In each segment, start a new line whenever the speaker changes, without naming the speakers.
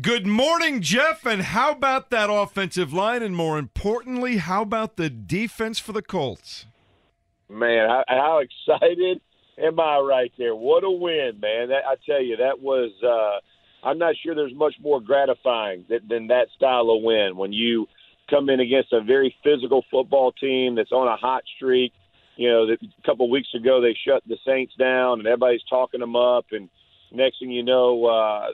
Good morning, Jeff. And how about that offensive line? And more importantly, how about the defense for the Colts?
Man, how excited am I right there? What a win, man. I tell you, that was I'm not sure there's much more gratifying than that style of win when you come in against a very physical football team that's on a hot streak. You know, a couple of weeks ago they shut the Saints down and everybody's talking them up, and next thing you know,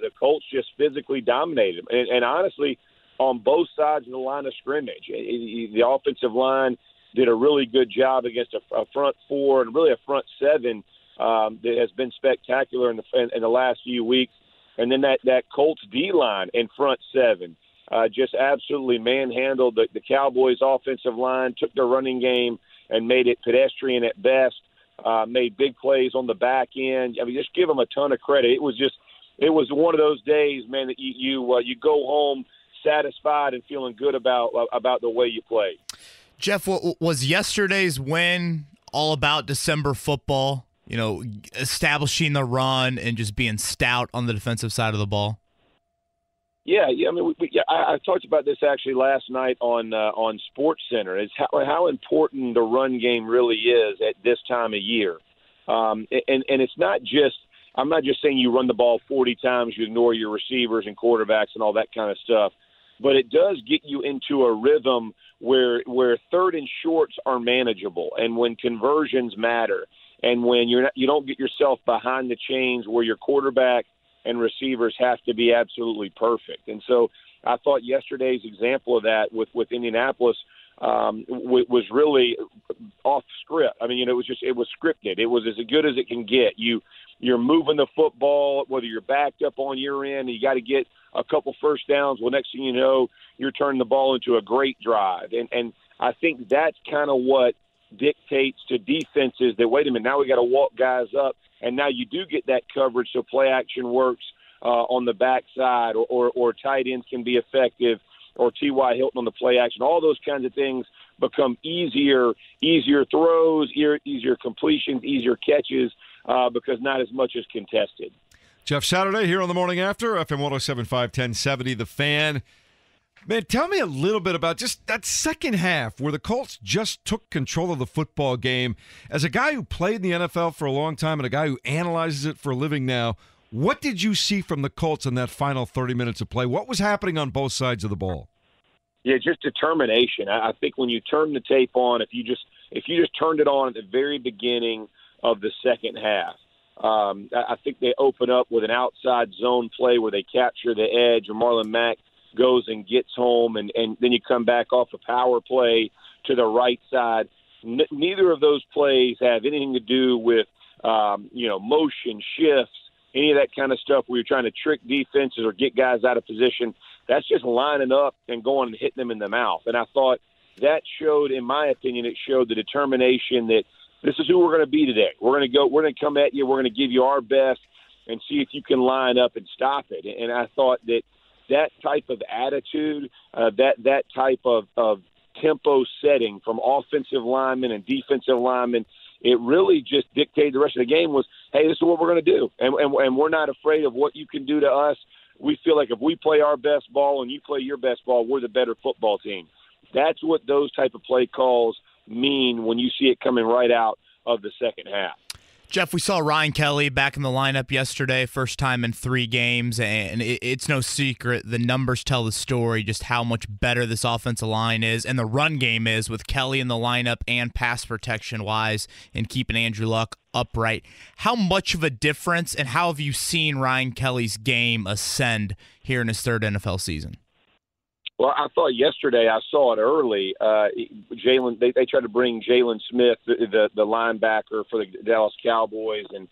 the Colts just physically dominated them. And honestly, on both sides of the line of scrimmage, the offensive line did a really good job against a front four and really a front seven that has been spectacular in the last few weeks. And then that Colts D-line in front seven just absolutely manhandled the Cowboys' offensive line, took their running game and made it pedestrian at best. Made big plays on the back end. I mean, just give them a ton of credit. It was one of those days, man, that you go home satisfied and feeling good about the way you played.
Jeff, was yesterday's win all about December football? You know, establishing the run and just being stout on the defensive side of the ball.
Yeah. I mean, I talked about this actually last night on Sports Center. Is how important the run game really is at this time of year, and it's not just. I'm not just saying you run the ball 40 times, you ignore your receivers and quarterbacks and all that kind of stuff, but it does get you into a rhythm where third and shorts are manageable, and when conversions matter, and when you don't get yourself behind the chains where your quarterback and receivers have to be absolutely perfect. And so I thought yesterday's example of that with Indianapolis was really off script. I mean, it was scripted. It was as good as it can get. You're moving the football, whether you're backed up on your end, and you got to get a couple first downs. Well, next thing you know, you're turning the ball into a great drive. And I think that's kind of what dictates to defenses that, wait a minute, now we got to walk guys up. And now you do get that coverage, so play action works on the backside, or tight ends can be effective, or T.Y. Hilton on the play action. All those kinds of things become easier throws, easier completions, easier catches, because not as much is contested.
Jeff Saturday here on the Morning After, FM 107.5, 1070, The Fan. Man, tell me a little bit about just that second half where the Colts just took control of the football game. As a guy who played in the NFL for a long time and a guy who analyzes it for a living now, what did you see from the Colts in that final 30 minutes of play? What was happening on both sides of the ball?
Yeah, just determination. I think when you turn the tape on, if you just turned it on at the very beginning of the second half, I think they open up with an outside zone play where they capture the edge, and Marlon Mack goes and gets home, and then you come back off a power play to the right side. Neither of those plays have anything to do with motion shifts, any of that kind of stuff where you're trying to trick defenses or get guys out of position. That's just lining up and going and hitting them in the mouth. And I thought that showed, in my opinion, it showed the determination that this is who we're going to be today. We're going to come at you. We're going to give you our best and see if you can line up and stop it. And I thought that type of attitude, that type of tempo setting from offensive linemen and defensive linemen, it really just dictated the rest of the game was, hey, this is what we're going to do. And we're not afraid of what you can do to us. We feel like if we play our best ball and you play your best ball, we're the better football team. That's what those type of play calls mean when you see it coming right out of the second half.
Jeff, we saw Ryan Kelly back in the lineup yesterday, first time in 3 games, and it's no secret. The numbers tell the story, just how much better this offensive line is and the run game is with Kelly in the lineup and pass protection-wise and keeping Andrew Luck upright. How much of a difference, and how have you seen Ryan Kelly's game ascend here in his 3rd NFL season?
Well, I thought yesterday I saw it early. Jalen, they tried to bring Jalen Smith, the linebacker for the Dallas Cowboys, and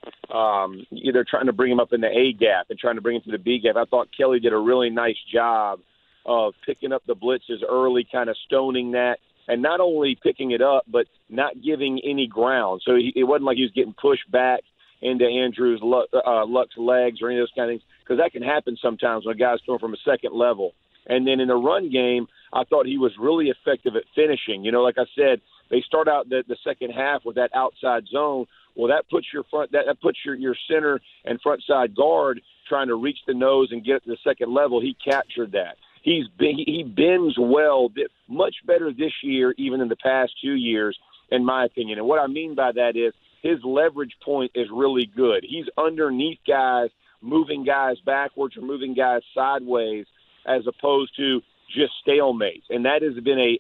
they're trying to bring him up in the A gap and trying to bring him to the B gap. I thought Kelly did a really nice job of picking up the blitzes early, kind of stoning that, and not only picking it up, but not giving any ground. So it wasn't like he was getting pushed back into Andrew's Luck's legs or any of those kind of things, because that can happen sometimes when a guy's coming from a second level. And then in the run game, I thought he was really effective at finishing. You know, like I said, they start out the second half with that outside zone. Well, that puts your front, that puts your center and front side guard trying to reach the nose and get to the second level, he captured that. He bends well, much better this year even in the past 2 years, in my opinion. And what I mean by that is his leverage point is really good. He's underneath guys, moving guys backwards or moving guys sideways as opposed to just stalemates. And that has been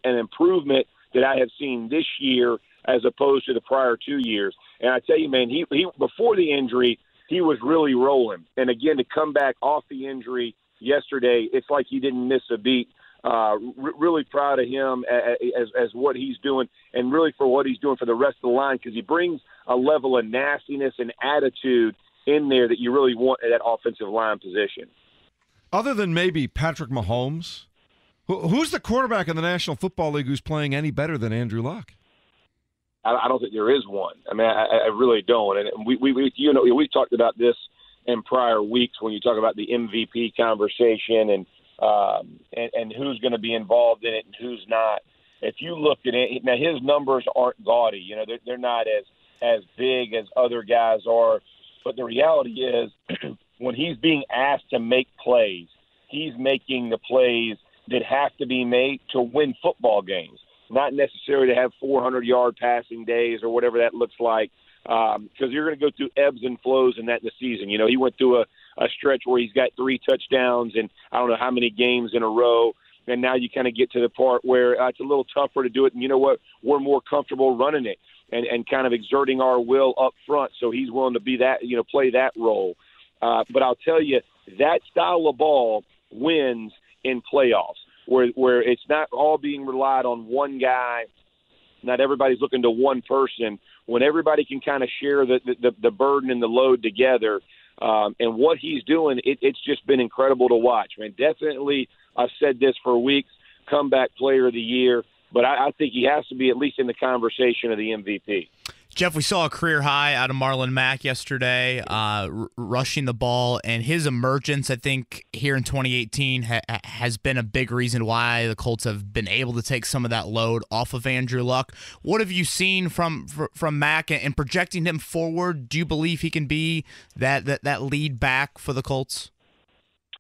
an improvement that I have seen this year as opposed to the prior 2 years. And I tell you, man, he before the injury, he was really rolling. And again, to come back off the injury yesterday, it's like he didn't miss a beat. Really proud of him as what he's doing, and really for what he's doing for the rest of the line, because he brings a level of nastiness and attitude in there that you really want at that offensive line position.
Other than maybe Patrick Mahomes, who's the quarterback in the National Football League who's playing any better than Andrew Luck?
I don't think there is one. I mean, I really don't. And we talked about this in prior weeks when you talk about the MVP conversation and who's going to be involved in it and who's not. If you look at it, now his numbers aren't gaudy. You know, they're not as big as other guys are. But the reality is when he's being asked to make plays, he's making the plays that have to be made to win football games, not necessarily to have 400-yard passing days or whatever that looks like, because you're going to go through ebbs and flows in that in the season. You know, he went through a stretch where he's got 3 touchdowns and I don't know how many games in a row, and now you kind of get to the part where it's a little tougher to do it, and you know what? We're more comfortable running it and kind of exerting our will up front, so he's willing to be that, you know, play that role. But I'll tell you, that style of ball wins in playoffs, where it's not all being relied on one guy, not everybody's looking to one person. When everybody can kind of share the burden and the load together, and what he's doing, it's just been incredible to watch. Man, definitely, I've said this for weeks, comeback player of the year, but I think he has to be at least in the conversation of the MVP.
Jeff, we saw a career high out of Marlon Mack yesterday, rushing the ball, and his emergence, I think, here in 2018 has been a big reason why the Colts have been able to take some of that load off of Andrew Luck. What have you seen from Mack and projecting him forward? Do you believe he can be that lead back for the Colts?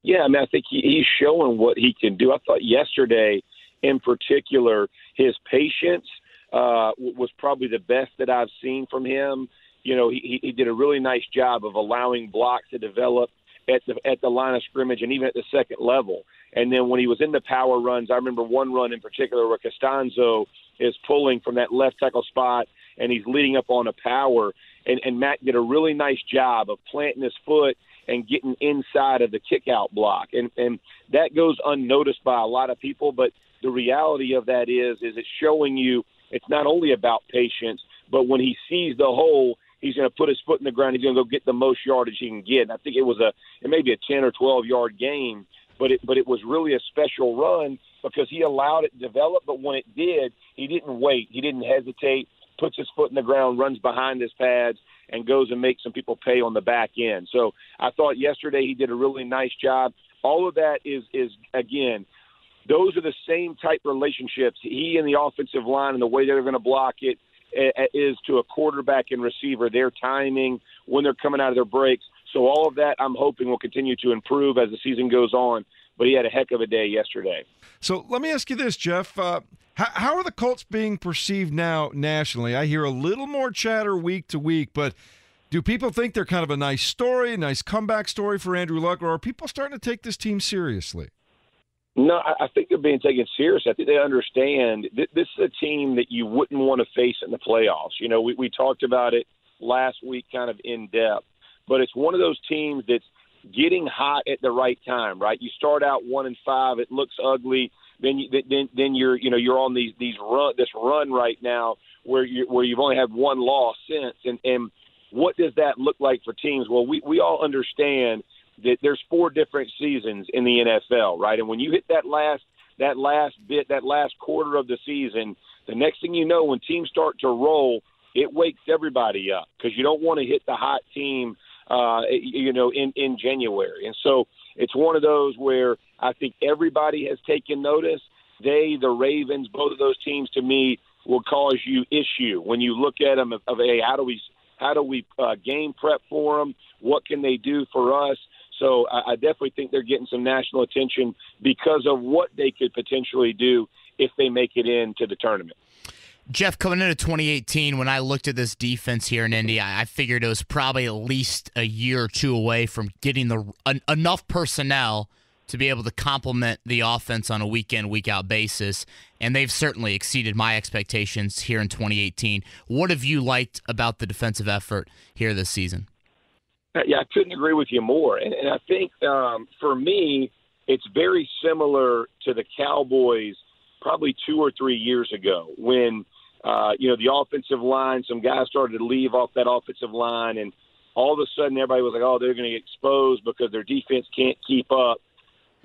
Yeah, I mean, I think he's showing what he can do. I thought yesterday, in particular, his patience was probably the best that I've seen from him. You know, he did a really nice job of allowing blocks to develop at the line of scrimmage and even at the second level. And then when he was in the power runs, I remember one run in particular where Costanzo is pulling from that left tackle spot and he's leading up on a power. And Matt did a really nice job of planting his foot and getting inside of the kick-out block. And that goes unnoticed by a lot of people, but the reality of that is it's showing you it's not only about patience, but when he sees the hole, he's going to put his foot in the ground. He's going to go get the most yardage he can get. And I think it may be a 10 or 12-yard game, but it was really a special run because he allowed it to develop. But when it did, he didn't wait. He didn't hesitate, puts his foot in the ground, runs behind his pads, and goes and makes some people pay on the back end. So I thought yesterday he did a really nice job. All of that is again, those are the same type relationships. He and the offensive line and the way they're going to block it is to a quarterback and receiver, their timing, when they're coming out of their breaks. So all of that I'm hoping will continue to improve as the season goes on. But he had a heck of a day yesterday.
So let me ask you this, Jeff. How are the Colts being perceived now nationally? I hear a little more chatter week to week, but do people think they're kind of a nice story, a nice comeback story for Andrew Luck, or are people starting to take this team seriously?
No, I think they're being taken seriously. I think they understand this is a team that you wouldn't want to face in the playoffs. You know, we talked about it last week kind of in depth, but it's one of those teams that's getting hot at the right time, right? You start out 1-5, it looks ugly. Then you're on this run right now where you've only had one loss since, and what does that look like for teams? Well, we all understand that there's 4 different seasons in the NFL, right? And when you hit that last quarter of the season, the next thing you know, when teams start to roll, it wakes everybody up because you don't want to hit the hot team, in January. And so it's one of those where I think everybody has taken notice. The Ravens, both of those teams to me will cause you issue when you look at them how do we game prep for them? What can they do for us? So I definitely think they're getting some national attention because of what they could potentially do if they make it into the tournament.
Jeff, coming into 2018, when I looked at this defense here in Indy, I figured it was probably at least a year or two away from getting enough personnel to be able to complement the offense on a week-in, week-out basis, and they've certainly exceeded my expectations here in 2018. What have you liked about the defensive effort here this season?
Yeah, I couldn't agree with you more. And I think for me, it's very similar to the Cowboys probably 2 or 3 years ago when, the offensive line, some guys started to leave off that offensive line, and all of a sudden everybody was like, oh, they're going to get exposed because their defense can't keep up.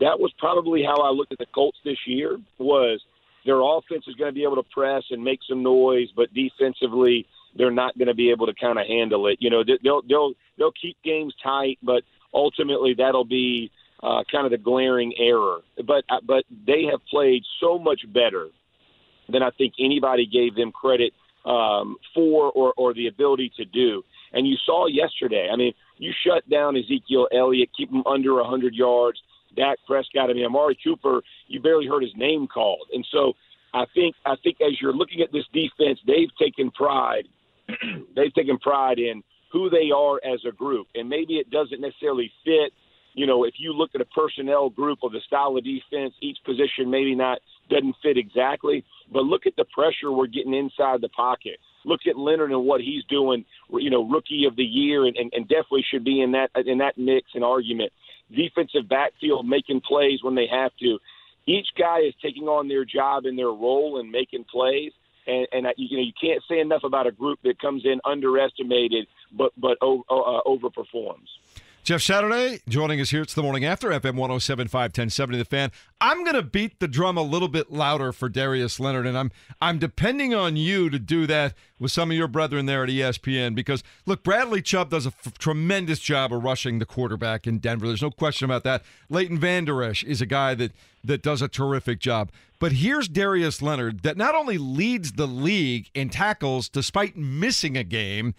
That was probably how I looked at the Colts this year, was their offense is going to be able to press and make some noise, but defensively they're not going to be able to kind of handle it. They'll keep games tight, but ultimately that'll be kind of the glaring error. But they have played so much better than I think anybody gave them credit for or the ability to do. And you saw yesterday, I mean, you shut down Ezekiel Elliott, keep him under 100 yards. Dak Prescott, Amari Cooper, you barely heard his name called. And so I think as you're looking at this defense, they've taken pride. They've taken pride in who they are as a group. And maybe it doesn't necessarily fit. If you look at a personnel group of the style of defense, each position maybe doesn't fit exactly. But look at the pressure we're getting inside the pocket. Look at Leonard and what he's doing, rookie of the year, and definitely should be in that mix and argument. Defensive backfield making plays when they have to. Each guy is taking on their job and their role and making plays. And you can't say enough about a group that comes in underestimated but overperforms.
Jeff Saturday joining us here. It's the morning after FM 107.5 1070 The Fan. I'm going to beat the drum a little bit louder for Darius Leonard, and I'm depending on you to do that with some of your brethren there at ESPN because, look, Bradley Chubb does a tremendous job of rushing the quarterback in Denver. There's no question about that. Leighton Vander Esch is a guy that does a terrific job. But here's Darius Leonard that not only leads the league in tackles despite missing a game,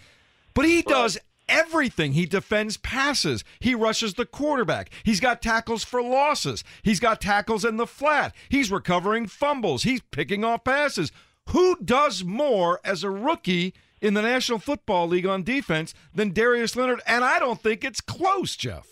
but he does everything. He defends passes. He rushes the quarterback. He's got tackles for losses. He's got tackles in the flat. He's recovering fumbles. He's picking off passes. Who does more as a rookie in the National Football League on defense than Darius Leonard? And I don't think it's close, Jeff.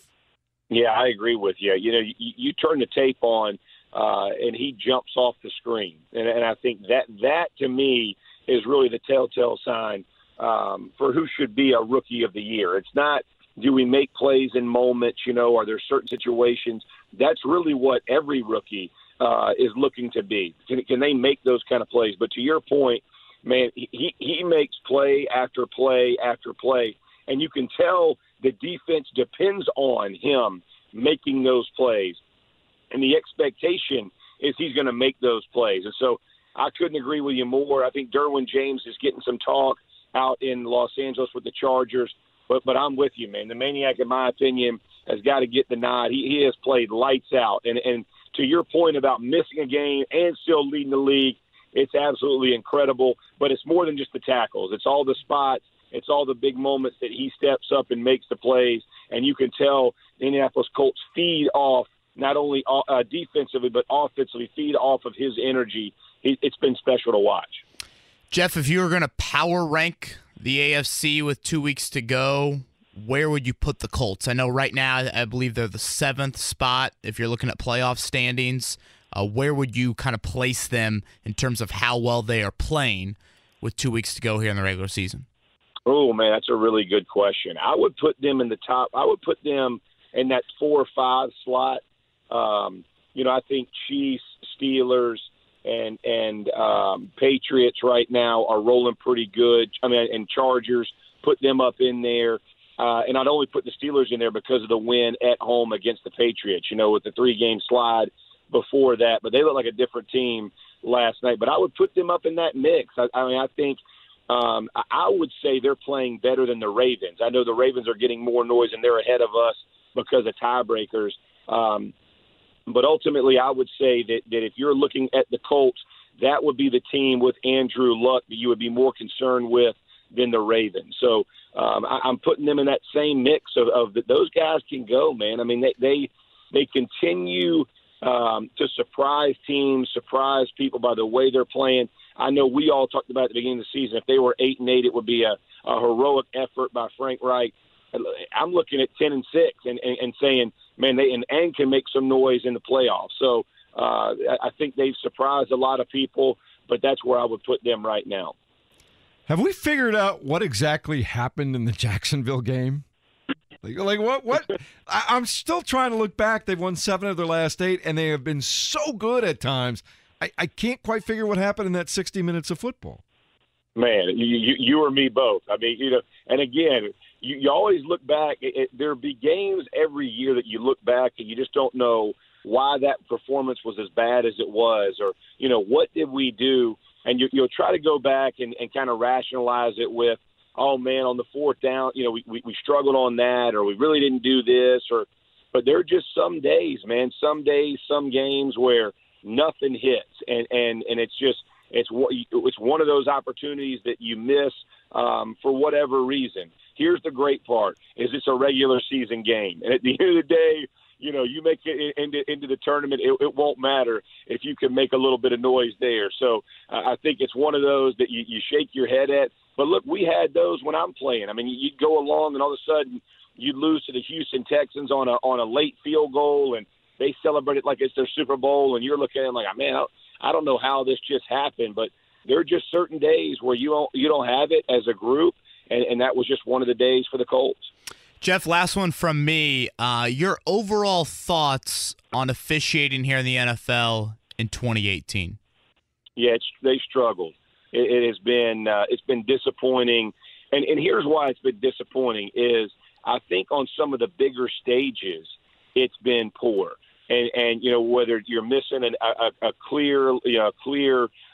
Yeah, I agree with you. You turn the tape on and he jumps off the screen. And I think that to me is really the telltale sign for who should be a rookie of the year. It's not, do we make plays in moments, are there certain situations? That's really what every rookie is looking to be. Can they make those kind of plays? But to your point, man, he makes play after play after play, and you can tell the defense depends on him making those plays, and the expectation is he's going to make those plays. And so I couldn't agree with you more. I think Derwin James is getting some talk out in Los Angeles with the Chargers. But I'm with you, man. The Maniac, in my opinion, has got to get the nod. He has played lights out. And to your point about missing a game and still leading the league, it's absolutely incredible. But it's more than just the tackles. It's all the spots. It's all the big moments that he steps up and makes the plays. And you can tell the Indianapolis Colts feed off, not only defensively but offensively, feed off of his energy. It's been special to watch.
Jeff, if you were going to power rank the AFC with 2 weeks to go, where would you put the Colts? I know right now I believe they're the 7th spot if you're looking at playoff standings. Where would you kind of place them in terms of how well they are playing with 2 weeks to go here in the regular season?
Oh, man, that's a really good question. I would put them in the top. I would put them in that 4 or 5 slot. I think Chiefs, Steelers, and Patriots right now are rolling pretty good. And Chargers, put them up in there. And I'd only put the Steelers in there because of the win at home against the Patriots, with the 3-game slide before that. But they look like a different team last night. But I would put them up in that mix. I think I would say they're playing better than the Ravens. I know the Ravens are getting more noise and they're ahead of us because of tiebreakers. But ultimately, I would say that if you're looking at the Colts, that would be the team with Andrew Luck that you would be more concerned with than the Ravens. So I'm putting them in that same mix of those guys can go, man. I mean, they continue to surprise teams, surprise people by the way they're playing. I know we all talked about at the beginning of the season, if they were 8-8, it would be a heroic effort by Frank Reich. I'm looking at 10-6 and saying, man, they can make some noise in the playoffs. So I think they've surprised a lot of people, but that's where I would put them right now.
Have we figured out what exactly happened in the Jacksonville game? Like what? I'm still trying to look back. They've won 7 of their last 8, and they have been so good at times. I can't quite figure what happened in that 60 minutes of football.
Man, you or me both. I mean, and again, you always look back. There'll be games every year that you look back and you just don't know why that performance was as bad as it was, or, what did we do? And you'll try to go back and kind of rationalize it with, oh, man, on the 4th down, we struggled on that, or we really didn't do this, but there are just some days, man, some games where nothing hits, and it's one of those opportunities that you miss for whatever reason. Here's the great part: is it's a regular season game, and at the end of the day, you make it into the tournament, it won't matter if you can make a little bit of noise there. So I think it's one of those that you shake your head at. But look, we had those when I'm playing. I mean, you'd go along, and all of a sudden you'd lose to the Houston Texans on a late field goal, and they celebrate it like it's their Super Bowl, and you're looking at it like, man, I don't know how this just happened. But there are just certain days where you don't have it as a group, and that was just one of the days for the Colts.
Jeff, last one from me. Your overall thoughts on officiating here in the NFL in 2018?
Yeah, they struggled. It has been it's been disappointing, and here's why it's been disappointing is I think on some of the bigger stages it's been poor. And whether you're missing a clear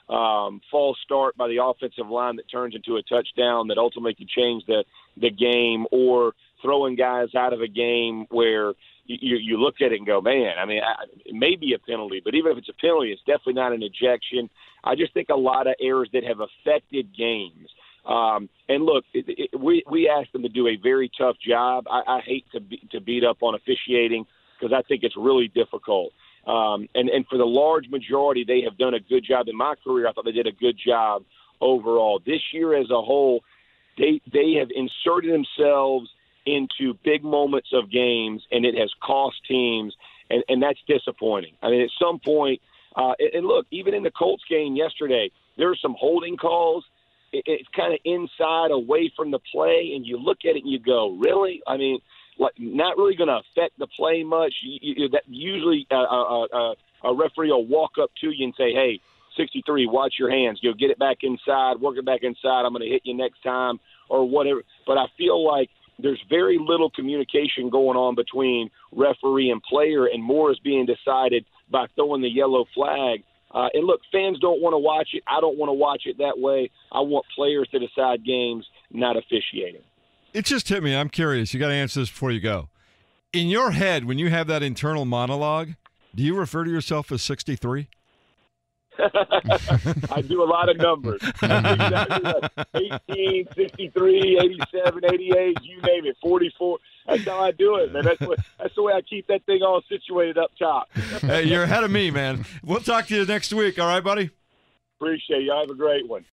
false start by the offensive line that turns into a touchdown that ultimately could change the game, or throwing guys out of a game where you look at it and go, man, I mean, it may be a penalty, but even if it's a penalty, it's definitely not an ejection. I just think a lot of errors that have affected games. And look, we asked them to do a very tough job. I hate to beat up on officiating, because I think it's really difficult. And for the large majority, they have done a good job. In my career, I thought they did a good job overall. This year as a whole, they have inserted themselves into big moments of games, and it has cost teams, and that's disappointing. I mean, at some point, and look, even in the Colts game yesterday, there were some holding calls. It's kind of inside, away from the play, and you look at it and you go, really? I mean, like, not really going to affect the play much. Usually a referee will walk up to you and say, hey, 63, watch your hands. You'll get it back inside, work it back inside. I'm going to hit you next time, or whatever. But I feel like there's very little communication going on between referee and player, and more is being decided by throwing the yellow flag. And look, fans don't want to watch it. I don't want to watch it that way. I want players to decide games, not officiating.
It just hit me. I'm curious. You got to answer this before you go. In your head, when you have that internal monologue, do you refer to yourself as 63?
I do a lot of numbers. 18, 63, 87, 88, you name it, 44. That's how I do it, man. That's the way I keep that thing all situated up top.
Hey, you're ahead of me, man. We'll talk to you next week. All right, buddy?
Appreciate you. Have a great one.